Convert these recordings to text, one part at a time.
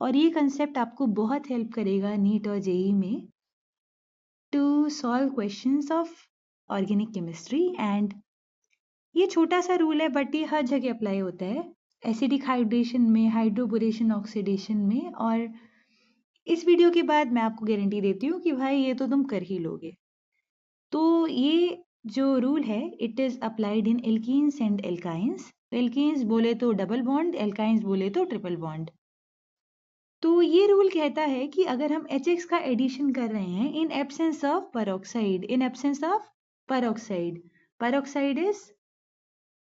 और ये कंसेप्ट आपको बहुत हेल्प करेगा नीट और जेई में to solve questions of organic chemistry. And ये छोटा सा रूल है बट ये हर जगह अप्लाई होता है, एसिडिक हाइड्रेशन में, हाइड्रोबोरेशन ऑक्सीडेशन में। और इस वीडियो के बाद मैं आपको गारंटी देती हूँ कि भाई ये तो तुम कर ही लोगे। तो ये जो रूल है it is applied in alkenes and alkynes. Alkenes बोले तो डबल बॉन्ड, एल्काइंस बोले तो ट्रिपल बॉन्ड। तो ये रूल कहता है कि अगर हम HX का एडिशन कर रहे हैं in absence of peroxide, in absence of peroxide, peroxide is,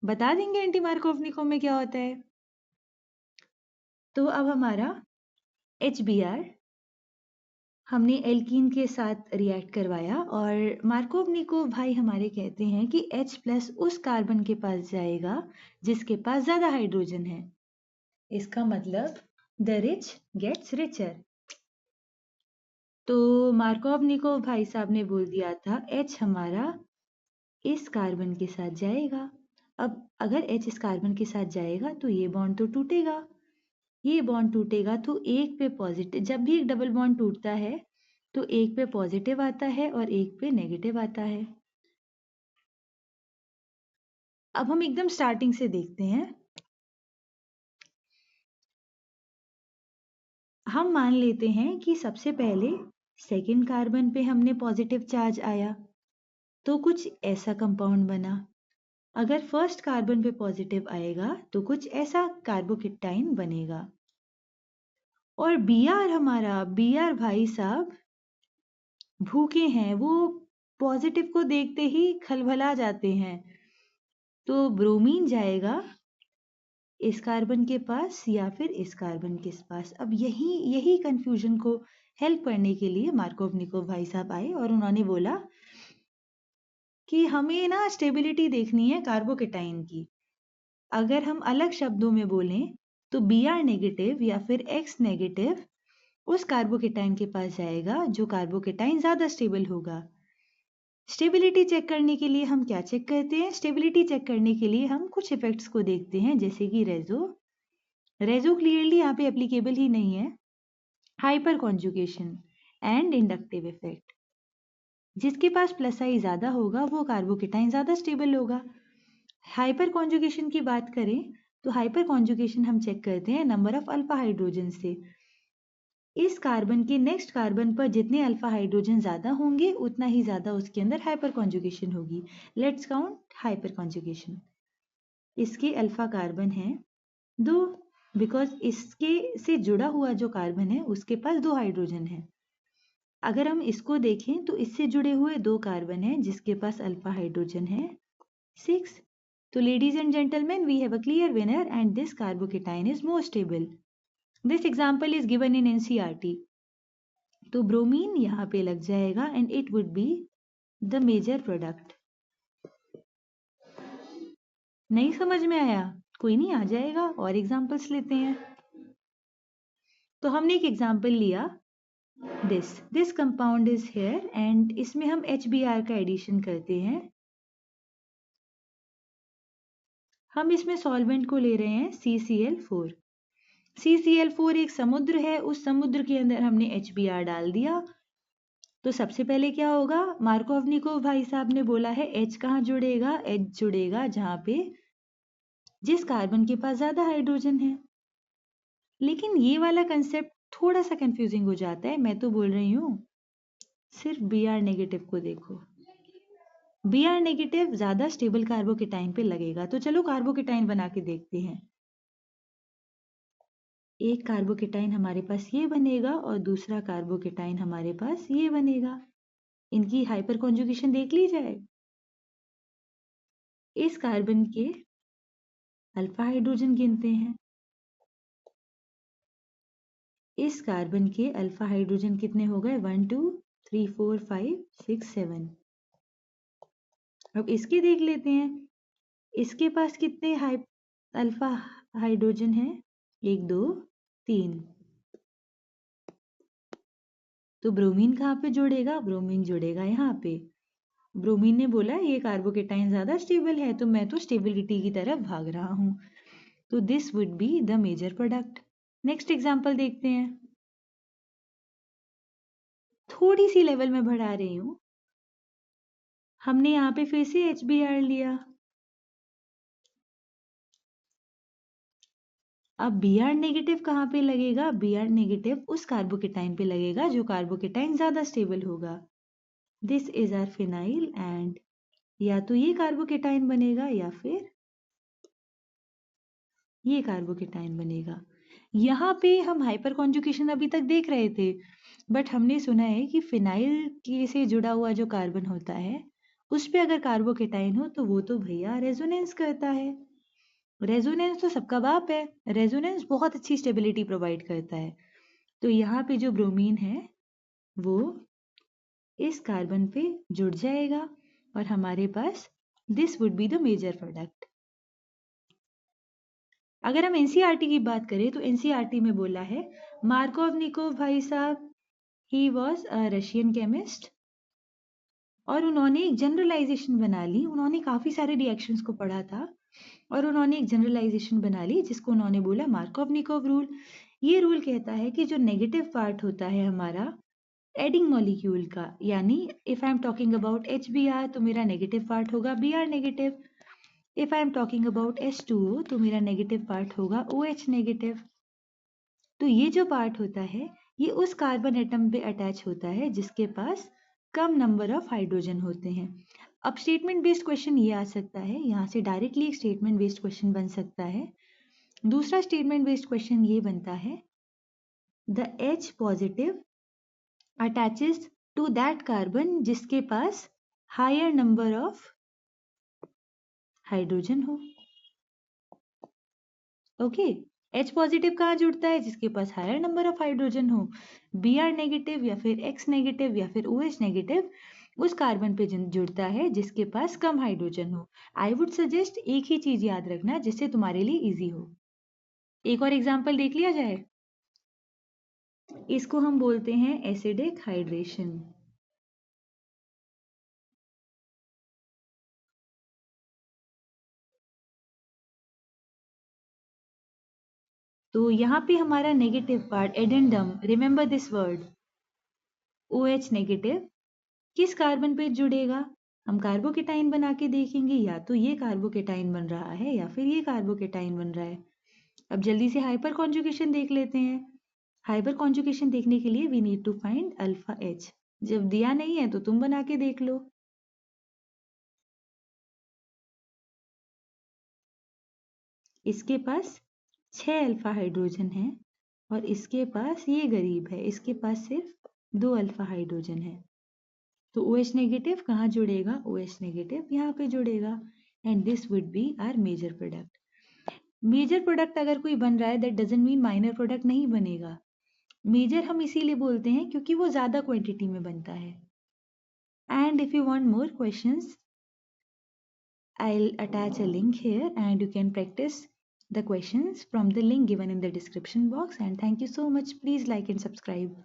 बता देंगे एंटी मार्कोवनिको में क्या होता है। तो अब हमारा HBr हमने एल्कीन के साथ रिएक्ट करवाया और मार्कोवनिको भाई हमारे कहते हैं कि H प्लस उस कार्बन के पास जाएगा जिसके पास ज्यादा हाइड्रोजन है। इसका मतलब द रिच गेट्स रिचर। तो मार्कोवनिको भाई साहब ने बोल दिया था H हमारा इस कार्बन के साथ जाएगा। अब अगर H इस कार्बन के साथ जाएगा तो ये बॉन्ड तो टूटेगा, ये बॉन्ड टूटेगा तो एक पे पॉजिटिव, जब भी एक डबल बॉन्ड टूटता है तो एक पे पॉजिटिव आता है और एक पे नेगेटिव आता है। अब हम एकदम स्टार्टिंग से देखते हैं। हम मान लेते हैं कि सबसे पहले सेकंड कार्बन पे हमने पॉजिटिव चार्ज आया तो कुछ ऐसा कंपाउंड बना। अगर फर्स्ट कार्बन पे पॉजिटिव आएगा तो कुछ ऐसा कार्बोकेटाइन बनेगा। और Br हमारा, Br भाई साहब भूखे हैं, वो पॉजिटिव को देखते ही खलबला जाते हैं। तो ब्रोमीन जाएगा इस कार्बन के पास या फिर इस कार्बन के पास। अब यही कंफ्यूजन को हेल्प करने के लिए मार्कोवनिको भाई साहब आए और उन्होंने बोला कि हमें ना स्टेबिलिटी देखनी है कार्बोकेटाइन की। अगर हम अलग शब्दों में बोलें तो Br नेगेटिव या फिर X नेगेटिव उस कार्बोकेटाइन के पास जाएगा जो कार्बोकेटाइन ज्यादा स्टेबल होगा। स्टेबिलिटी चेक करने के लिए हम क्या चेक करते हैं? स्टेबिलिटी चेक करने के लिए हम कुछ इफेक्ट्स को देखते हैं जैसे कि रेजो क्लियरली यहाँ पे एप्लीकेबल ही नहीं है। Hyper conjugation and inductive effect. जिसके पास प्लस आई ज्यादा होगा वो कार्बोकेटाइन ज्यादा स्टेबल होगा। हाइपर कॉन्जुगेशन की बात करें तो हाइपर कॉन्जुगेशन हम चेक करते हैं नंबर ऑफ अल्फा हाइड्रोजन से। इस कार्बन के नेक्स्ट कार्बन पर जितने अल्फा हाइड्रोजन ज्यादा होंगे उतना ही ज्यादा उसके अंदर हाइपर कॉन्जुगेशन होगी। Let's count hyper conjugation. इसके अल्फा कार्बन हैं 2 बिकॉज इसके से जुड़ा हुआ जो कार्बन है उसके पास 2 हाइड्रोजन है। अगर हम इसको देखें तो इससे जुड़े हुए 2 कार्बन हैं जिसके पास अल्फा हाइड्रोजन है 6। तो ladies and gentlemen, we have a clear winner and this carbocation is more stable. This example is given in NCERT. तो ब्रोमीन यहाँ पे लग जाएगा and it would be the major product. नहीं समझ में आया? कोई नहीं, आ जाएगा। और एग्जाम्पल्स लेते हैं। तो हमने एक एग्जाम्पल लिया this compound is here and इसमें हम HBr का एडिशन करते हैं। हम इसमें सॉल्वेंट को ले रहे हैं CCl4। CCl4 एक समुद्र है, उस समुद्र के अंदर हमने HBr डाल दिया। तो सबसे पहले क्या होगा? मार्कोवनिको भाई साहब ने बोला है H कहाँ जुड़ेगा? H जुड़ेगा जहां पे जिस कार्बन के पास ज्यादा हाइड्रोजन है। लेकिन ये वाला कंसेप्ट थोड़ा सा कंफ्यूजिंग हो जाता है। मैं तो बोल रही हूँ सिर्फ Br नेगेटिव को देखो। Br नेगेटिव ज्यादा स्टेबल कार्बोकेटाइन पे लगेगा। तो चलो कार्बोकेटाइन बना के देखते हैं। एक कार्बोकेटाइन हमारे पास ये बनेगा और दूसरा कार्बोकेटाइन हमारे पास ये बनेगा। इनकी हाइपर कॉन्जुगेशन देख ली जाए। इस कार्बन के अल्फा हाइड्रोजन गिनते हैं। इस कार्बन के अल्फा हाइड्रोजन कितने हो गए? 1 2 3 4 5 6 7। अब इसके देख लेते हैं। इसके पास कितने अल्फा हाइड्रोजन है? 1 2 3। तो ब्रोमीन कहाँ पे जुड़ेगा? ब्रोमीन जुड़ेगा यहाँ पे। ब्रोमीन ने बोला ये कार्बोकेटाइन ज्यादा स्टेबल है तो मैं तो स्टेबिलिटी की तरफ भाग रहा हूँ। तो this would be the major product. Next example देखते हैं। थोड़ी सी लेवल में बढ़ा रही हूं। हमने यहाँ पे फिर से HBr लिया। अब Br नेगेटिव कहाँ पे लगेगा? Br नेगेटिव उस कार्बोकेटाइन पे लगेगा जो कार्बोकेटाइन ज्यादा स्टेबल होगा। This is R phenyl and या तो ये कार्बोकेटाइन बनेगा या फिर ये कार्बोकेटाइन बनेगा। यहाँ पे हम हाइपर कॉन्जुगेशन अभी तक देख रहे थे, बट हमने सुना है कि फिनाइल के से जुड़ा हुआ जो कार्बन होता है उस पे अगर कार्बोकेटाइन हो तो वो तो भैया रेजोनेंस करता है। रेजोनेंस तो सबका बाप है। रेजोनेंस बहुत अच्छी स्टेबिलिटी प्रोवाइड करता है। तो यहाँ पे जो ब्रोमीन है वो इस कार्बन पे जुड़ जाएगा और हमारे पास this would be the major product. अगर हम एनसीईआरटी की बात करें तो एनसीईआरटी में बोला है मार्कोवनिकोव भाई साहब, he was a Russian chemist और उन्होंने एक जनरलाइजेशन बना ली। उन्होंने काफी सारे रिएक्शंस को पढ़ा था और उन्होंने एक जनरलाइजेशन बना ली जिसको उन्होंने बोला मार्कोवनिकोव रूल। ये रूल कहता है कि जो नेगेटिव पार्ट होता है हमारा एडिंग मॉलिक्यूल का, यानी if I am talking about HBr तो मेरा नेगेटिव पार्ट होगा Br negative. If I am talking about H2O तो मेरा नेगेटिव पार्ट होगा OH नेगेटिव। तो ये जो पार्ट होता है ये उस कार्बन एटम पे अटैच होता है जिसके पास कम नंबर ऑफ हाइड्रोजन होते हैं। अब स्टेटमेंट बेस्ड क्वेश्चन ये आ सकता है, यहाँ से डायरेक्टली एक स्टेटमेंट बेस्ड क्वेश्चन बन सकता है। दूसरा स्टेटमेंट बेस्ड क्वेश्चन ये बनता है the H positive attaches to that carbon जिसके पास हायर नंबर ऑफ हाइड्रोजन हो। ओके, H पॉजिटिव कहाँ जुड़ता है? जिसके पास हायर नंबर ऑफ हाइड्रोजन हो। Br नेगेटिव या फिर X नेगेटिव या फिर OH नेगेटिव उस कार्बन पे जुड़ता है जिसके पास कम हाइड्रोजन हो। आई वुड सजेस्ट एक ही चीज याद रखना जिससे तुम्हारे लिए इजी हो। एक और एग्जाम्पल देख लिया जाए। इसको हम बोलते हैं एसिडिक हाइड्रेशन। तो यहाँ पे हमारा negative part addendum, remember this word, OH negative किस कार्बन पे जुड़ेगा? हम कार्बोकेटाइन बना के देखेंगे, या तो ये कार्बोकेटाइन बन रहा है या फिर ये कार्बोकेटाइन बन रहा है। अब जल्दी से हाइपर कॉन्जुगेशन देख लेते हैं। हाइपर कॉन्जुगेशन देखने के लिए we need to find alpha H। जब दिया नहीं है तो तुम बना के देख लो। इसके पास 6 अल्फा हाइड्रोजन है और इसके पास ये गरीब है, इसके पास सिर्फ 2 अल्फा हाइड्रोजन है। तो OH नेगेटिव कहाँ जुड़ेगा? OH नेगेटिव यहाँ पे जुड़ेगा and this would be our major product. Major product अगर कोई बन रहा है that doesn't mean minor product नहीं बनेगा। मेजर हम इसीलिए बोलते हैं क्योंकि वो ज्यादा क्वांटिटी में बनता है। And if you want more questions I'll attach a link here and you can practice the questions from the link given in the description box, and thank you so much. Please like and subscribe.